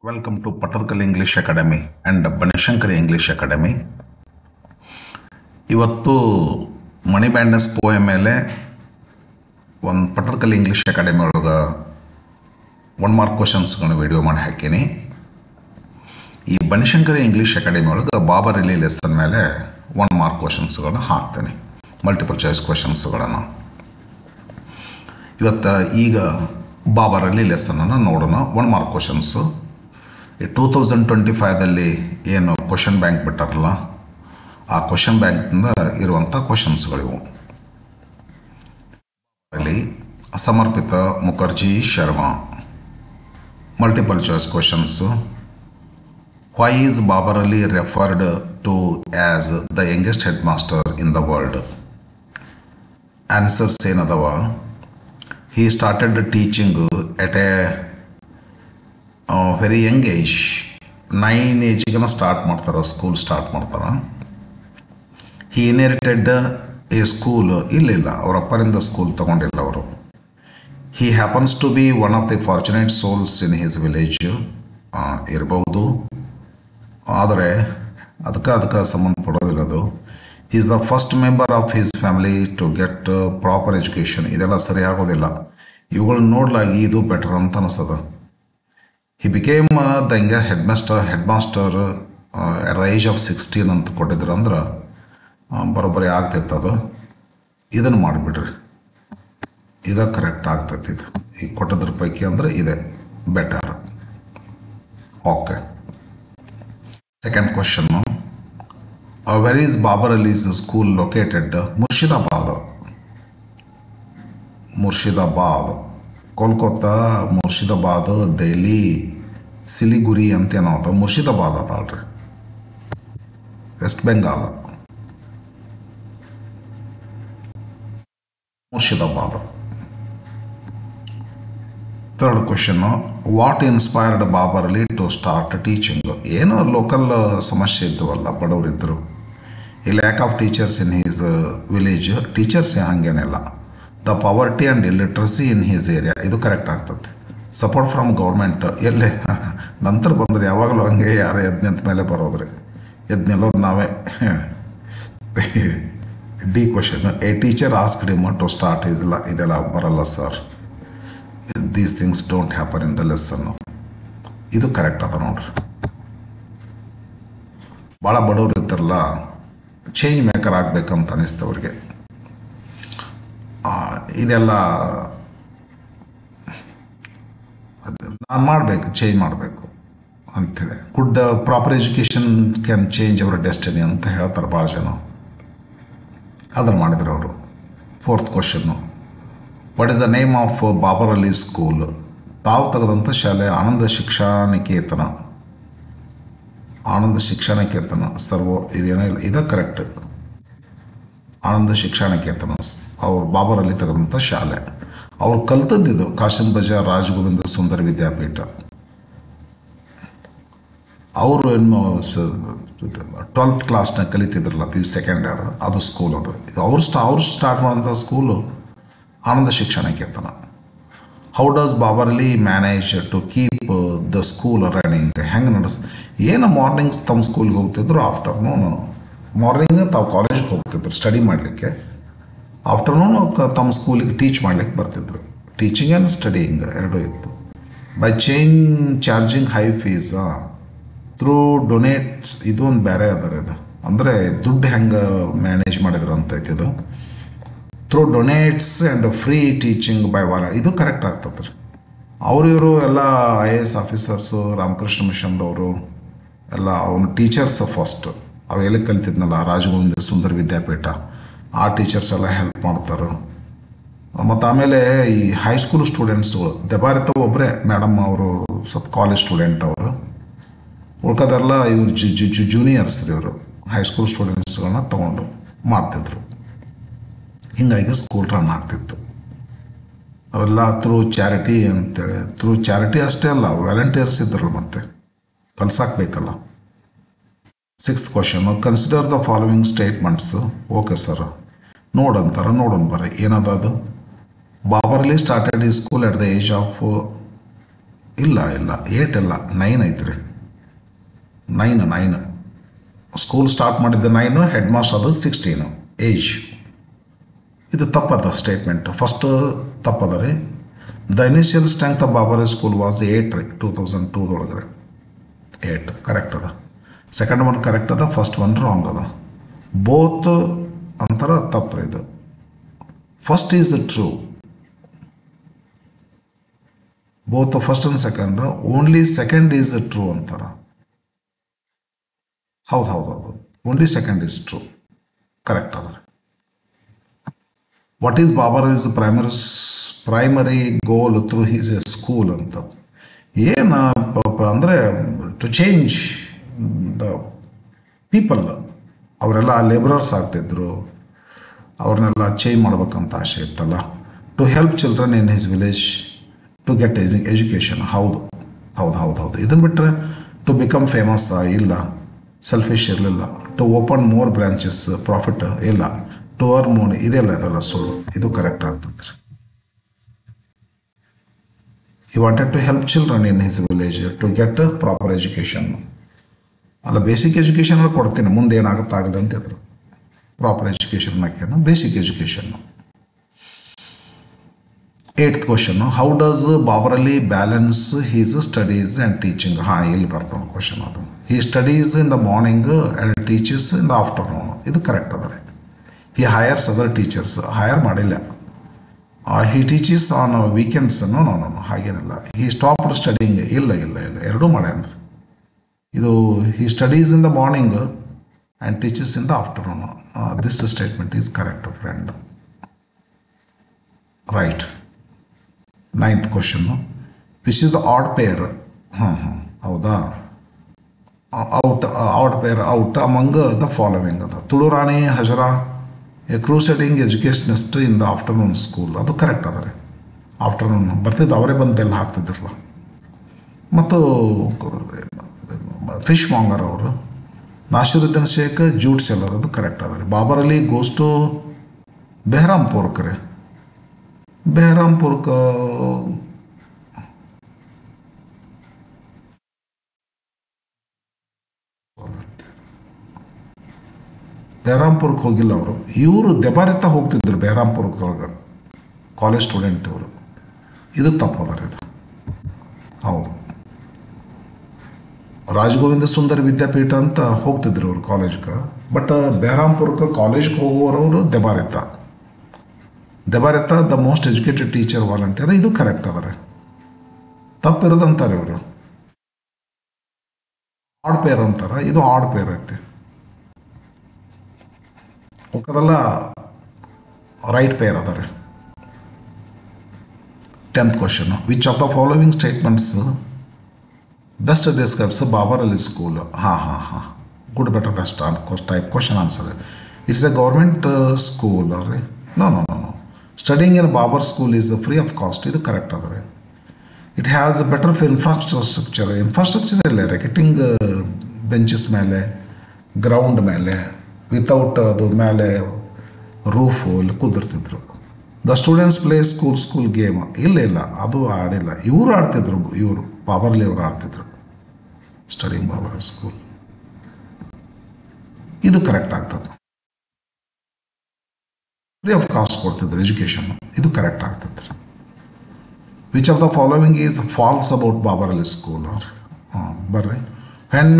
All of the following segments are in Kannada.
Welcome to Pattadakal English Academy and Banashankari English Academy. ಇವತ್ತು ಮನಿ ಬ್ಯಾಂಡ್ನೆಸ್ ಪೋಯಮ್ ಮೇಲೆ ಒಂದು ಪಟ್ಟದಕಲ್ಲು ಇಂಗ್ಲೀಷ್ ಅಕಾಡೆಮಿ ಒಳಗೆ 1 ಮಾರ್ಕ್ ಕ್ವಶನ್ಸ್ಗಳನ್ನ ವಿಡಿಯೋ ಮಾಡಿ ಹಾಕೀನಿ. ಈ ಬನಶಂಕರಿ ಇಂಗ್ಲೀಷ್ ಅಕಾಡೆಮಿ ಒಳಗೆ ಬಾಬರ್ ಅಲಿ ಲೆಸನ್ ಮೇಲೆ 1 ಮಾರ್ಕ್ ಕ್ವಶನ್ಸ್ಗಳನ್ನ ಹಾಕ್ತೇನೆ, ಮಲ್ಟಿಪಲ್ ಚಾಯ್ಸ್ ಕ್ವಶನ್ಸ್ಗಳನ್ನು. ಇವತ್ತು ಈಗ ಬಾಬರ್ ಅಲಿ ಲೆಸನನ್ನು ನೋಡೋಣ. 1 ಮಾರ್ಕ್ ಕ್ವಶನ್ಸು. 2025ದಲ್ಲಿ ಏನು ಕ್ವಶನ್ ಬ್ಯಾಂಕ್ ಬಿಟ್ಟಾರಲ್ಲ, ಆ ಕ್ವಶನ್ ಬ್ಯಾಂಕ್ನಿಂದ ಇರುವಂಥ ಕ್ವಶನ್ಸ್ಗಳಿವು. ಅಲ್ಲಿ Samarpita Mukherjee Sharma. Multiple choice questions. Why is Babar Ali referred to as the youngest headmaster in the world? Answers ಏನದವ? He started teaching at a very young age. 9 ಏಜಿಗೆ ಸ್ಟಾರ್ಟ್ ಮಾಡ್ತಾರೆ, ಸ್ಕೂಲ್ ಸ್ಟಾರ್ಟ್ ಮಾಡ್ತಾರೆ. He inherited a school. ಇಲ್ಲ ಅವ್ರ ಅಪ್ಪರಿಂದ ಸ್ಕೂಲ್ ತೊಗೊಂಡಿಲ್ಲ ಅವರು. He happens to be one of the fortunate souls in his village ಇರಬಹುದು, ಆದರೆ ಅದಕ್ಕೆ ಸಂಬಂಧಪಡೋದಿಲ್ಲ ಅದು. He is the first member of his family to get proper education. ಇದೆಲ್ಲ ಸರಿಯಾಗೋದಿಲ್ಲ. ಇವುಗಳನ್ನ ನೋಡ್ಲಾಗಿ ಇದು ಬೆಟರ್ ಅಂತ ಅನಿಸ್ತದೆ. He became the headmaster at the age of 16 ಅಂತ ಕೊಟ್ಟಿದ್ರು ಅಂದ್ರೆ ಬರೋಬ್ಬರಿ ಆಗ್ತೈತೆ ಅದು. ಇದನ್ನು ಮಾಡಿಬಿಡ್ರಿ, ಇದು ಕರೆಕ್ಟ್ ಆಗ್ತೈತಿ. ಇದು ಈಗ ಕೊಟ್ಟದ್ರ ಪೈಕಿ ಅಂದರೆ ಇದೆ better. Okay, second question. Where is Babar Ali's school located? Murshidabad. Kolkata, Murshidabad, Delhi, Siliguri ಅಂತೇನೋ ಅದು. ಮುರ್ಷಿದಾಬಾದ್ ಅದಲ್ರಿ, West Bengal. Murshidabad. Third question. What inspired Babar Ali to start teaching? ಏನೋ ಲೋಕಲ್ ಸಮಸ್ಯೆ ಇದ್ದವಲ್ಲ, ಬಡವರಿದ್ದರು. ಈ lack of teachers in his village. Teachers ಹಂಗೇನಿಲ್ಲ. The poverty and illiteracy in his area. ಇದು ಕರೆಕ್ಟ್ ಆಗ್ತದೆ. Support from government. ಎಲ್ಲೇ ನಂತರ ಬಂದರೆ ಯಾವಾಗಲೂ ಹಂಗೆ ಯಾರು ಯಜ್ಞಂತ ಮೇಲೆ ಬರೋದ್ರಿ. ಯಜ್ಞೆಲ್ಲೋದು ನಾವೇ. D question. A teacher asked him to start his law. ಇದೆಲ್ಲ ಬರಲ್ಲ sir. These things don't happen in the lesson. ಇದು ಕರೆಕ್ಟ್ ಅದ ನೋಡ್ರಿ. ಭಾಳ ಬಡವ್ರು ಇರ್ತಾರಲ್ಲ, ಚೇಂಜ್ ಮೇಕರ್ ಆಗ್ಬೇಕಂತ ಅನಿಸ್ತವ್ರಿಗೆ. ಇದೆಲ್ಲ ನಾನು ಮಾಡಬೇಕು, ಚೇಂಜ್ ಮಾಡಬೇಕು ಅಂತಿದೆ. Good proper education can change our destiny ಅಂತ ಹೇಳ್ತಾರೆ ಭಾಳ ಜನ. ಅದನ್ನು ಮಾಡಿದ್ರು ಅವರು. Fourth question. What is the name of Babar Ali school? ತಾವು ತೆಗೆದಂಥ ಶಾಲೆ ಆನಂದ ಶಿಕ್ಷಾನಿಕೇತನ. ಆನಂದ ಶಿಕ್ಷಾನಿಕೇತನ ಸರ್ವೋ ಇದೇನೋ ಇಲ್ಲ, ಇದು ಕರೆಕ್ಟ್. ಆನಂದ ಶಿಕ್ಷಾನಿಕೇತನ ಅವ್ರು ಬಾಬರ್ ಅಲಿ ತೆಗೆದಂಥ ಶಾಲೆ. ಅವ್ರು ಕಲ್ತದ್ದಿದ್ದು ಕಾಶಿಂ ಬಜಾರ್ ರಾಜಗೋವಿಂದ ಸುಂದರ ವಿದ್ಯಾಪೀಠ. ಅವರು ಏನು 12th ಕ್ಲಾಸ್ನಾಗ ಕಲಿತಿದ್ರಲ್ಲ, PU ಸೆಕೆಂಡ್ ಇಯರ್, ಅದು ಸ್ಕೂಲ್ ಅದು. ಅವ್ರು ಸ್ಟಾರ್ಟ್ ಮಾಡೋಂಥ school Ananda Shikshaniketan. How does Babar Ali manage to keep the school running? ಹೆಂಗೆ ಏನು ಮಾರ್ನಿಂಗ್ಸ್ ತಮ್ಮ ಸ್ಕೂಲ್ಗೆ ಹೋಗ್ತಿದ್ರು, ಆಫ್ಟರ್ನೂನು ಮಾರ್ನಿಂಗ್ ತಾವು ಕಾಲೇಜ್ಗೆ ಹೋಗ್ತಿದ್ರು ಸ್ಟಡಿ ಮಾಡಲಿಕ್ಕೆ, ಆಫ್ಟರ್ನೂನು ತಮ್ಮ ಸ್ಕೂಲಿಗೆ ಟೀಚ್ ಮಾಡಲಿಕ್ಕೆ ಬರ್ತಿದ್ರು. ಟೀಚಿಂಗ್ ಆ್ಯಂಡ್ ಸ್ಟಡಿಯಿಂಗ್ ಎರಡೂ ಇತ್ತು. By charging high fees through donates. ಇದು ಒಂದು ಬೇರೆ ಅದರ. ಇದು ಅಂದರೆ ದುಡ್ಡು ಹೆಂಗೆ ಮ್ಯಾನೇಜ್ ಮಾಡಿದ್ರು ಅಂತ ಐತಿದು. Through donates and free teaching by volunteer. ಇದು ಕರೆಕ್ಟ್ ಆಗ್ತದೆ ರೀ. ಇವರು ಎಲ್ಲ IAS ಆಫೀಸರ್ಸು, ರಾಮಕೃಷ್ಣ ಮಿಷನ್ದವರು ಎಲ್ಲ ಅವನು ಟೀಚರ್ಸ್ ಫಸ್ಟ್. ಅವೆಲ್ಲ ಕಲಿತಿದ್ನಲ್ಲ ರಾಜಗೋವಿಂದ ಸುಂದರ ವಿದ್ಯಾಪೀಠ, ಆ ಟೀಚರ್ಸ್ ಎಲ್ಲ ಹೆಲ್ಪ್ ಮಾಡ್ತಾರೆ. ಮತ್ತು ಆಮೇಲೆ ಈ ಹೈಸ್ಕೂಲ್ ಸ್ಟೂಡೆಂಟ್ಸ್ಗಳು ದೆಬಾರಿತ ಒಬ್ಬರೇ ಮೇಡಮ್, ಅವರು ಸ್ವಲ್ಪ ಕಾಲೇಜ್ ಸ್ಟೂಡೆಂಟ್ ಅವರು. ಉಳ್ಕೋದೆಲ್ಲ ಇವ್ರು ಜೂನಿಯರ್ಸ್ ಇವರು ಹೈಸ್ಕೂಲ್ ಸ್ಟೂಡೆಂಟ್ಸ್ಗಳನ್ನ ತೊಗೊಂಡು ಮಾಡ್ತಿದ್ರು. ಹೀಗಾಗಿ ಸ್ಕೂಲ್ ರನ್ ಆಗ್ತಿತ್ತು. ಅವೆಲ್ಲ ಥ್ರೂ ಚಾರಿಟಿ ಅಂತೇಳಿ. ಥ್ರೂ ಚಾರಿಟಿ ಅಷ್ಟೇ ಅಲ್ಲ, ವಾಲಂಟಿಯರ್ಸ್ ಇದ್ರಲ್ಲ, ಮತ್ತೆ ಕಲ್ಸಾಕ್ಬೇಕಲ್ಲ. Sixth question. Consider the following statements. Okay sir, ನೋಡೋಣ ಬರ್ರಿ ಏನದ ಅದು. ಬಾಬರ್ ಅಲಿ ಸ್ಟಾರ್ಟೆಡ್ ಈ school at the age of ಇಲ್ಲ 8 ಇಲ್ಲ 9 ಐತ್ರಿ. 9 ಸ್ಕೂಲ್ ಸ್ಟಾರ್ಟ್ ಮಾಡಿದ್ದ 9, ಹೆಡ್ ಮಾಸ್ಟರ್ ಅದು 16 ಏಜ್. ಇದು ತಪ್ಪದ ಸ್ಟೇಟ್ಮೆಂಟ್. ಫಸ್ಟ್ ತಪ್ಪದ ರೀ. The initial strength of Babar school was 8 ರೀ 2002 8 ಕರೆಕ್ಟ್ ಅದ. ಸೆಕೆಂಡ್ ಒನ್ ಕರೆಕ್ಟ್ ಅದ, ಫಸ್ಟ್ ಒನ್ ರಾಂಗ್ ಅದ. ಬೋತ್ ಅಂತರ ತಪ್ಪು ಇದು. First is true, both first and second. Only second is true ಅಂತಾರ. ಹೌದು, only second is true correct ಅದ. What is Babar is primary goal through his a school ಅಂತ. ಏನು ಅಂದರೆ ಟು ಚೇಂಜ್ ದ ಪೀಪಲ್. ಅವರೆಲ್ಲ ಲೇಬರರ್ಸ್ ಆಗ್ತಿದ್ರು, ಅವ್ರನ್ನೆಲ್ಲ ಚೇಂಜ್ ಮಾಡ್ಬೇಕಂತ ಆಸೆ ಇತ್ತಲ್ಲ. To help children in his village to get education. ಹೌದು. ಇದನ್ನು ಬಿಟ್ಟರೆ ಟು ಬಿಕಮ್ ಫೇಮಸ್ ಇಲ್ಲ, ಸೆಲ್ಫಿಶ್ ಇರಲಿಲ್ಲ. To open more branches profit ಇಲ್ಲ, ಟು ಅರ್ನ್ ಮೋನಿ ಇದೆಲ್ಲ ಸುಳ್ಳು. ಇದು ಕರೆಕ್ಟ್ ಆಗ್ತದೆ ರೀ. He wanted to help children in his village to get proper education. ಅಲ್ಲ, ಬೇಸಿಕ್ ಎಜುಕೇಷನ್ ಕೊಡ್ತೀನಿ, ಮುಂದೆ ಏನಾಗುತ್ತಾಗಲಿ ಅಂತಿದ್ರು. ಪ್ರಾಪರ್ ಎಜುಕೇಷನ್ ಹಾಕ್ಯಾನ, basic education. 8th question, how does Babar Ali balance his studies and teaching. ಇಲ್ಲಿ ಬರ್ತಾನೆ ಕ್ವಶನ್ ಅದು. He studies in the morning and teachers in the afternoon. ಇದು ಕರೆಕ್ಟ್ ಅದ ರೀ. He hires other teachers. Hire ಮಾಡಿಲ್ಲ. He teaches on weekends. No ಹಾಗೇನಿಲ್ಲ. He stopped studying. ಇಲ್ಲ ಎರಡೂ ಮಾಡ್ಯಾನ. ಇದು he studies in the morning and teachers in the afternoon. This statement is correct friend. Right. 9th question, which is the odd pair. ಹೌದಾ. Odd pair out among the following ಅದ. ತುಳು ರಾಣಿ Hazra a crusading educationist in the afternoon school. ಅದು ಕರೆಕ್ಟ್ ಅದ ರೀ. ಆಫ್ಟರ್ನೂನ್ ಬರ್ತಿದ್ದು ಅವರೇ ಬಂದು ಬೆಲ್ಲ ಹಾಕ್ತಿದ್ರಲ್ಲ. ಮತ್ತು ಫಿಶ್ ಮಾಂಗರ್ ಅವರು, ನಾಸಿರುದ್ದೀನ್ ಶೇಖ್ ಜೂಟ್ ಸೆಲ್ಲರ್. ಅದು ಕರೆಕ್ಟ್ ಅದ ರೀ. ಬಾಬರ್ ಅಲಿ ಗೋಸ್ ಟು ಬೆಹರಾಂಪುರ್ಕ್ ರೀ. ಬೆಹರಾಂಪುರ್ಕ್ ಹೋಗಿಲ್ಲ ಅವರು. ಇವರು ದೆಬಾರಿತ ಹೋಗ್ತಿದ್ರು ಬೆಹರಾಂಪುರದೊಳಗೆ, ಕಾಲೇಜ್ ಸ್ಟೂಡೆಂಟ್ ಇವರು. ಇದು ತಪ್ಪದ ರೀ ಇದು. ಹೌದು. ರಾಜಗೋವಿಂದ ಸುಂದರ್ ವಿದ್ಯಾಪೀಠ ಅಂತ ಹೋಗ್ತಿದ್ರು ಅವ್ರು ಕಾಲೇಜ್ಗೆ. ಬಟ್ ಬೆಹರಾಂಪುರಕ್ಕೆ ಕಾಲೇಜ್ಗೆ ಹೋಗುವವರು Debarita the most educated teacher volunteer. ಇದು ಕರೆಕ್ಟ್ ಅದ ರೀ. ತಪ್ಪಿರೋದಂತಾರೆ ಇವರು. ಆಡ್ ಪೇರ್ ಅಂತಾರೆ, ಇದು ಆಡ್ ಪೇರ್ ಐತಿ. ಅದೆಲ್ಲ ರೈಟ್ ಪೇರ್ ಅದ ರೀ. 10th question, which of the following statements best describes Babur Ali school. Good better best type question answer. It's A government school ರೀ. No studying in Babur school is free of cost. ಇದು ಕರೆಕ್ಟ್ ಅದ ರೀ. ಇಟ್ ಹ್ಯಾಸ್ ಬೆಟರ್ ಇನ್ಫ್ರಾಸ್ಟ್ರಕ್ಚರ್ ಇಲ್ಲ. ರೆಕೆಟಿಂಗ್ ಬೆಂಚಸ್ ಮೇಲೆ, ಗ್ರೌಂಡ್ ಮೇಲೆ, ವಿತೌಟ್ ಅದು ಮೇಲೆ ರೂಫು ಇಲ್ಲಿ ಕುದಿರ್ತಿದ್ರು. The students play school game. ಇಲ್ಲ ಅದು ಆಡಿಲ್ಲ. ಇವರು ಆಡ್ತಿದ್ರು. ಇವರು ಬಾಬರ್ಲಿ ಅವರು ಆಡ್ತಿದ್ರು ಸ್ಟಡಿಂಗ್ ಬಾಬರ್ ಸ್ಕೂಲ್. ಇದು ಕರೆಕ್ಟ್ ಆಗ್ತದೆ. ಫ್ರೀ ಆಫ್ ಕಾಸ್ಟ್ ಕೊಡ್ತಿದ್ರು ಎಜುಕೇಷನ್. ಇದು ಕರೆಕ್ಟ್ ಆಗ್ತದೆ. Which of the following is false about Babar Ali school. ಬರ್ರಿ. When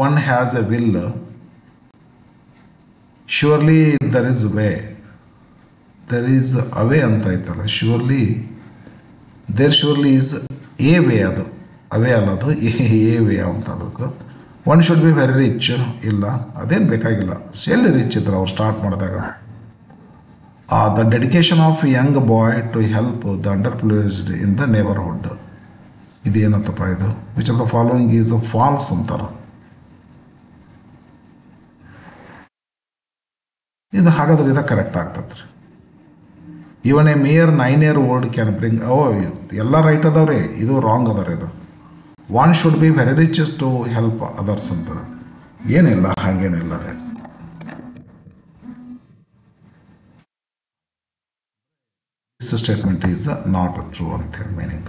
one has a will surely there is a way ಅಂತ ಐತಲ್ಲ. Surely is a way. ಅದು ಅವೇ ಅಲ್ಲ, ಅದು ಎ ವೇ ಅಂತ. ಅದಕ್ಕೆ one should be very rich. ಇಲ್ಲ, ಅದೇನು ಬೇಕಾಗಿಲ್ಲ. ಎಲ್ಲಿ ರಿಚ್ ಇದ್ರು ಅವ್ರು ಸ್ಟಾರ್ಟ್ ಮಾಡಿದಾಗ. The dedication of young boy to help the under privileged in the neighbourhood. ಇದೇನತ್ತಪ್ಪ ಇದು. Which of the following is false ಅಂತಾರೆ. ಇದು ಹಾಗಾದ್ರೆ ಇದು ಕರೆಕ್ಟ್ ಆಗ್ತದೆ ರೀ. Even a mere 9 year old can bring. ಎಲ್ಲ ರೈಟ್ ಅದಾವ್ರಿ. ಇದು ರಾಂಗ್ ಅದ ರೀ. ಇದು one should be very rich to help others ಅಂತಾರೆ. ಏನಿಲ್ಲ, ಹಾಗೇನಿಲ್ಲ ರೀ. This statement is not true ಅಂತ ಹೇಳಿ ಮೀನಿಂಗ್.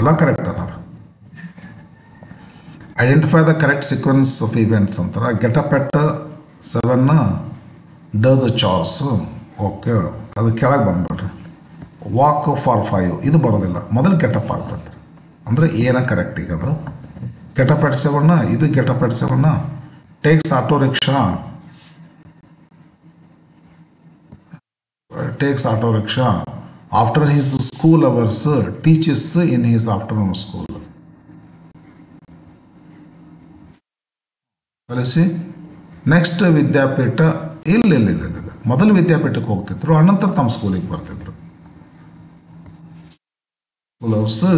ಎಲ್ಲ ಕರೆಕ್ಟ್ ಅದಾರ. Identify the correct sequence of events ಅಂತಾರೆ. Get up at 7 does the chores. Okay, ಅದು ಕೆಳಗೆ ಬಂದ್ಬಿಡ್ರಿ. ವಾಕ್ ಫಾರ್ 5 ಇದು ಬರೋದಿಲ್ಲ, ಮೊದಲು ಗೆಟಪ್ ಆಗ್ತದೆ. ಅಂದರೆ ಏನ ಕರೆಕ್ಟ್ ಈಗ ಅದು. ಗೆಟಪ್ ಎಟ್ 7 ಇದು get up at 7 takes auto rickshaw. After his school hours teaches in his afternoon school. ಕಲಿಸಿ ನೆಕ್ಸ್ಟ್ ವಿದ್ಯಾಪೀಠ. ಇಲ್ಲ ಮೊದಲು ವಿದ್ಯಾಪೀಠಕ್ಕೆ ಹೋಗ್ತಿದ್ರು, ಅನಂತರ ತಮ್ಮ ಸ್ಕೂಲಿಗೆ ಬರ್ತಿದ್ರು.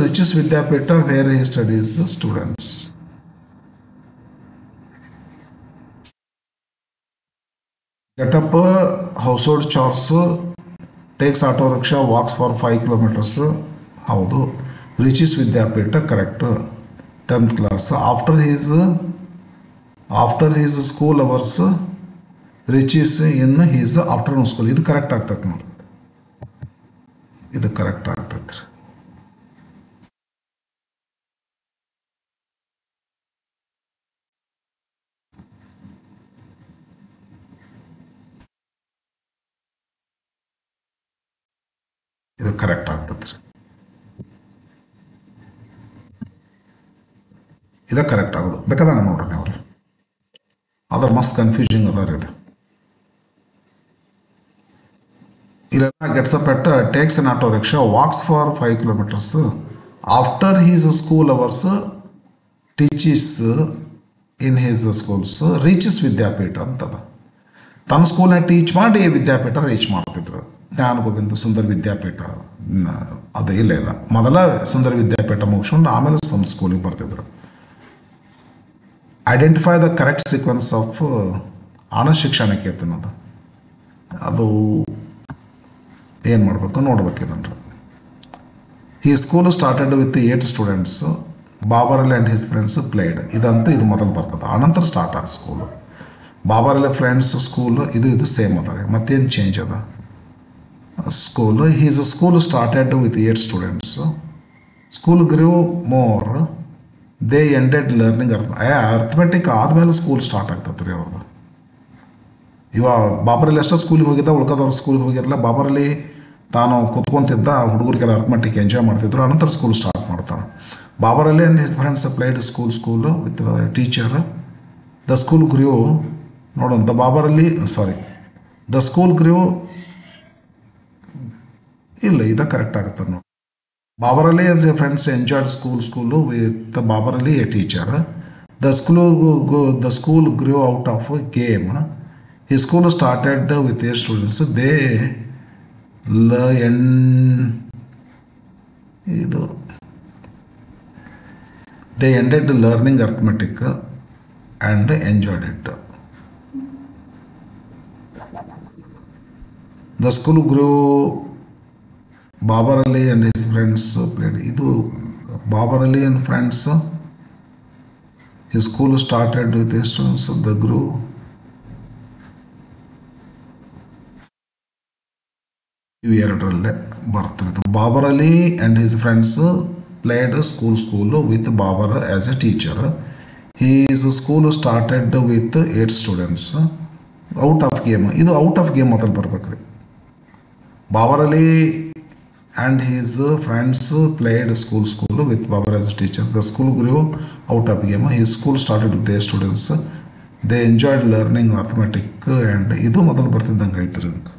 Reaches Vidyapeeth where he studies students. Get up household chores, takes auto rickshaw, walks for 5 kilometres. ಹೌದು. Reaches Vidyapeeth correct, 10th class. After his school hours reaches in his afternoon school. ಇದು ಕರೆಕ್ಟ್ ಆಗ್ತೈತೆ ನೋಡಿ, ಇದು ಕರೆಕ್ಟ್ ಆಗ್ತೈತೆ ರೀ. ಇದು ಕರೆಕ್ಟ್ ಆಗ್ತೈತೆ ರೀ. ಇದು ಕರೆಕ್ಟ್ ಆಗೋದು ಬೇಕಾದಂಗೆ ನೋಡ್ರಿ ಅವ್ರು. ಅದ್ರ ಮಸ್ತ್ ಕನ್ಫ್ಯೂಸಿಂಗ್ ಅದ ರೀ ಇದು. ಇಲ್ಲೆಲ್ಲ gets up at takes an auto rickshaw, walks for 5 kilometres. After his school hours teaches in his schools. Reaches Vidyapeeth ಅಂತದ. ತನ್ನ ಸ್ಕೂಲ್ನ ಟೀಚ್ ಮಾಡಿ ವಿದ್ಯಾಪೀಠ ರೀಚ್ ಮಾಡ್ತಿದ್ರು. ಜ್ಞಾನ ಗೋವಿಂದ ಸುಂದರ ವಿದ್ಯಾಪೀಠ ಅದು ಇಲ್ಲ. ಮೊದಲ ಸುಂದರ ವಿದ್ಯಾಪೀಠ ಮುಗಿಸ್ಕೊಂಡು ಆಮೇಲೆ ಸಮ್ ಸ್ಕೂಲಿಗೆ ಬರ್ತಿದ್ರು. Identify the correct sequence of Anand Shiksha Niketan. ಅದು ಏನು ಮಾಡಬೇಕು ನೋಡ್ಬೇಕು ಇದನ್ರಿ. ಈ school started with 8 students. Babar and his friends played. ಇದಂತೂ ಇದು ಮೊದಲು ಬರ್ತದೆ, ಆನಂತರ ಸ್ಟಾರ್ಟ್ ಆದ ಸ್ಕೂಲು. ಬಾಬರ್ ಫ್ರೆಂಡ್ಸ್ ಸ್ಕೂಲ್ ಇದು ಸೇಮ್ ಅದ ರೀ, ಮತ್ತೇನು ಚೇಂಜ್ ಅದ. School his school started with 8 students. School grew more. They ended learning arithmetic ಆದಮೇಲೆ ಸ್ಕೂಲ್ ಸ್ಟಾರ್ಟ್ ಆಗ್ತದೆ ರೀ ಅವ್ರದ್ದು. ಇವಾಗ ಬಾಬರಲ್ಲಿ ಎಷ್ಟೋ ಸ್ಕೂಲಿಗೆ ಹೋಗಿದ್ದ, ಉಳ್ಕೋದವ್ರು ಸ್ಕೂಲಿಗೆ ಹೋಗಿರಲ್ಲ. ಬಾಬರಲ್ಲಿ ತಾನು ಕುತ್ಕೊಂತಿದ್ದ, ಹುಡುಗರಿಗೆಲ್ಲ ಅರ್ಥಮೆಟಿಕ್ ಎಂಜಾಯ್ ಮಾಡ್ತಿದ್ರು. ಅನಂತರ ಸ್ಕೂಲ್ ಸ್ಟಾರ್ಟ್ ಮಾಡ್ತಾರೆ. ಬಾಬರಲ್ಲಿ and his friends played school with teacher. The school ಗ್ರೂ ನೋಡೋಣ. ದ ಸ್ಕೂಲ್ ಗ್ರೂ ಇಲ್ಲ, ಇದು ಕರೆಕ್ಟ್ ಆಗುತ್ತೆ ನೋಡಿ. ಬಾಬರಲ್ಲಿ as A friends enjoyed school with ಬಾಬರಲ್ಲಿ A teacher. The school ಗ್ರೂ out of game. ಈ school started with 8 students. They ended learning arithmetic and enjoyed it. The school ಗ್ರೂ Babur Ali and his friends played. ಇದು ಬಾಬರ್ ಅಲಿ ಆ್ಯಂಡ್ ಫ್ರೆಂಡ್ಸ್. ಈ school started with students. The grew ಇವು ಎರಡರಲ್ಲೇ ಬರ್ತಿರೋದು. Babar Ali and his friends played school with Babar as a teacher. His school started with 8 students. Out of game. ಇದು ಔಟ್ ಆಫ್ ಗೇಮ್ ಮೊದಲು ಬರ್ಬೇಕು ರೀ. Babur Ali and his friends played school with Babar as a teacher. The school grew out of game. His school started with their students. They enjoyed learning arithmetic and ಇದು ಮೊದಲು ಬರ್ತಿದ್ದಂಗೆ ಐತ್ರಿ. ಇದಕ್ಕೆ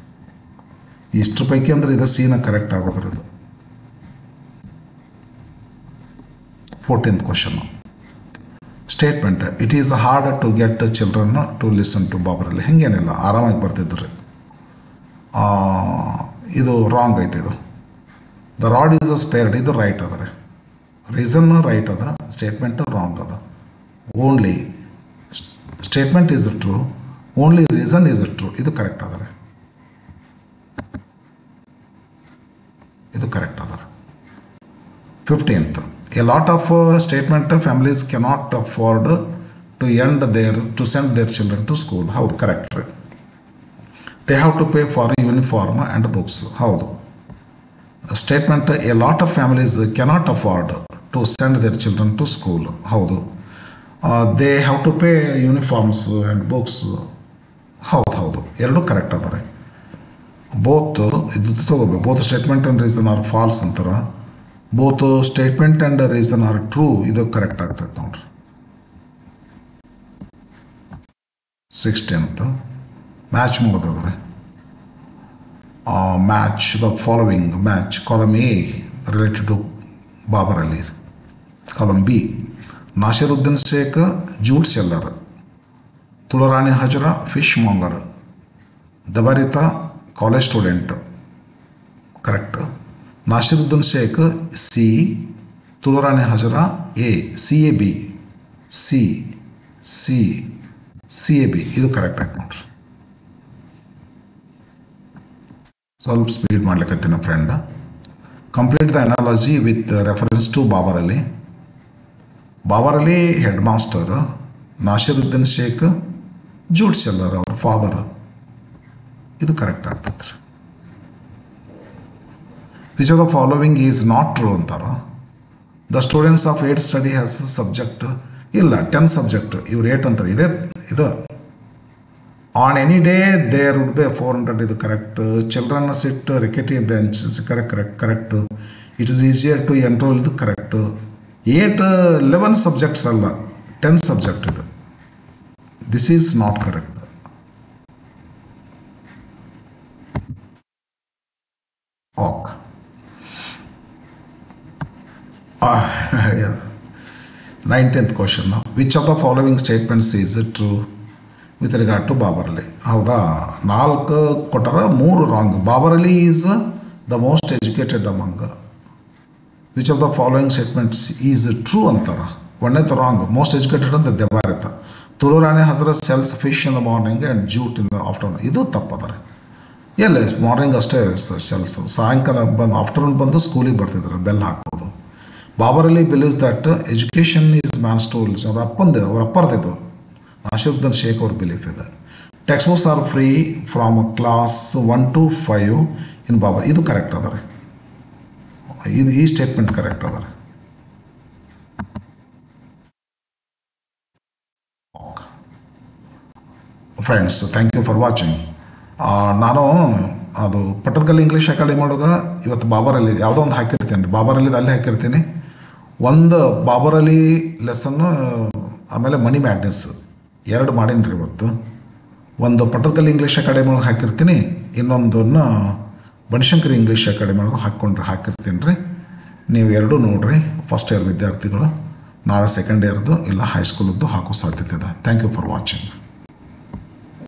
ಇಷ್ಟರ ಪೈಕಿ ಅಂದ್ರೆ ಇದು ಸೀನ ಕರೆಕ್ಟ್ ಆಗೋದ್ರಿ. ಇದು 14th question. Statement. It is hard to get children to listen to Babar Ali. ಹೆಂಗೇನಿಲ್ಲ, ಆರಾಮಾಗಿ ಬರ್ತಿದ್ರಿ. ಇದು ರಾಂಗ್ ಐತೆ. ಇದು the rod is a spared. ಇದು ರೈಟ್ ಅದ ರೀ. ರೀಸನ್ ರೈಟ್ ಅದ, ಸ್ಟೇಟ್ಮೆಂಟ್ ರಾಂಗ್ ಅದ. Only statement is true, only reason is true. ಇದು ಕರೆಕ್ಟ್ ಅದ ರೀ. ಇದು ಕರೆಕ್ಟ್ ಅದ. 15th. A lot of statement families cannot afford to send their children to school. ಹೌದು, ಕರೆಕ್ಟ್ ರೀ. They have to pay for uniform and books. ಹೌದು. Statement a lot of families cannot afford to send their children to school. ಹೌದು. They have to pay uniforms and books. ಹೌದು ಎರಡೂ ಕರೆಕ್ಟ್ ಅದಾರೆ. ಬೋತ್ ಇದು ತಗೋಬೇಕು. Both statement and reason are false ಅಂತಾರೆ. Both statement and reason are true, ಇದು ಕರೆಕ್ಟ್ ಆಗ್ತೈತೆ ನೋಡ್ರಿ. 16th ಮ್ಯಾಚ್ ಮಾಡೋದಾದ್ರೆ match the following. Match column A related to Babar Ali. Column B Nasiruddin Sheikh jute seller. Tularani Hazra fish monger. Debarita college student. Correct. Nasiruddin Sheikh C, Tularani Hazra A. CAB CAB ಇದು ಕರೆಕ್ಟ್ ಆಯ್ತು ನೋಡ್ರಿ. ಸ್ವಲ್ಪ ಸ್ಪೀಡ್ ಮಾಡ್ಲಿಕ್ಕತ್ತೀನಿ friend. Complete the analogy with reference to Babar Ali. Babar Ali headmaster, Nasiruddin Sheikh jute seller ಅವ್ರ ಫಾದರ್. ಇದು ಕರೆಕ್ಟ್ ಆಗ್ತದೆ ರೀ. Which of the following is not true ಅಂತಾರ. The students of 8th study has subject. ಇಲ್ಲ, 10 ಸಬ್ಜೆಕ್ಟ್. ಇವ್ರು 8 ಅಂತಾರೆ. ಇದು on any day there would be 400. ಇದು correct. Children sit rickety bench. Correct. It is easier to enroll. ಇದು ಕರೆಕ್ಟ್. 11 ಸಬ್ಜೆಕ್ಟ್ಸ್ ಅಲ್ಲ, 10 ಸಬ್ಜೆಕ್ಟ್ ಇದು. This is not correct. Okay. 19th question. Which of the following statements is true with regard to Babar Ali. ಹೌದಾ, 4 ಕೊಟ್ಟರ 3 wrong. Babar Ali is the most educated among. Which of the following statements is true ಅಂತಾರ. ಒಂದೇದು ರಾಂಗ್. ಮೋಸ್ಟ್ ಎಜುಕೇಟೆಡ್ ಅಂತ Debarita. Tulurani Hazra sells fish in the morning and jute in the afternoon. ಇದು ತಪ್ಪದಾರೆ. ಎಲ್ಲ ಮಾರ್ನಿಂಗ್ ಅಷ್ಟೇ ಸೆಲ್ಸ್, ಸಾಯಂಕಾಲ ಬಂದು ಆಫ್ಟರ್ನೂನ್ ಬಂದು ಸ್ಕೂಲಿಗೆ ಬರ್ತಿದ್ರು ಬೆಲ್ ಹಾಕೋದು. Babar Ali believes that education is man's tools. ಅವ್ರ ಅಪ್ಪರ್ದಿದ್ದು. ನಾಸಿರುದ್ದೀನ್ ಶೇಖ್ ಅವ್ರ ಬಿಲೀಫ್ ಇದೆ. Textbooks are free from class 1 to 5 in Babar. ಇದು ಕರೆಕ್ಟ್ ಅದಾರೆ. ಈ ಸ್ಟೇಟ್ಮೆಂಟ್ ಕರೆಕ್ಟ್ ಅದಾರೆ. Friends, thank you for watching. ನಾನು ಅದು ಪಟ್ಟದಕಲ್ಲು ಇಂಗ್ಲೀಷ್ ಅಕಾಡೆಮಿ ಒಳಗೆ ಇವತ್ತು ಬಾಬರ್ ಅಲಿ ಯಾವುದೋ ಒಂದು ಹಾಕಿರ್ತೀನಿ ರೀ. ಬಾಬರ್ ಅಲಿದು ಅಲ್ಲಿ ಹಾಕಿರ್ತೀನಿ. ಒಂದು ಬಾಬರ್ ಅಲಿ ಲೆಸನ್ನು, ಆಮೇಲೆ ಮನಿ ಮ್ಯಾಡ್ನೆಸ್ 2 ಮಾಡೀನಿ ರೀ ಇವತ್ತು. ಒಂದು ಪಟ್ಟದಕಲ್ಲು ಇಂಗ್ಲೀಷ್ ಅಕಾಡೆಮಿ ಒಳಗೆ ಹಾಕಿರ್ತೀನಿ, ಇನ್ನೊಂದನ್ನು ಬನಶಂಕರಿ ಇಂಗ್ಲೀಷ್ ಅಕಾಡೆಮಿ ಒಳಗೆ ಹಾಕಿರ್ತೀನಿ ರೀ. ನೀವು 2 ನೋಡಿರಿ. ಫಸ್ಟ್ ಇಯರ್ ವಿದ್ಯಾರ್ಥಿಗಳು ನಾಳೆ ಸೆಕೆಂಡ್ ಇಯರ್ದು ಇಲ್ಲ ಹೈಸ್ಕೂಲದ್ದು ಹಾಕೋ ಸಾಧ್ಯತೆ ಇದೆ. Thank you for watching.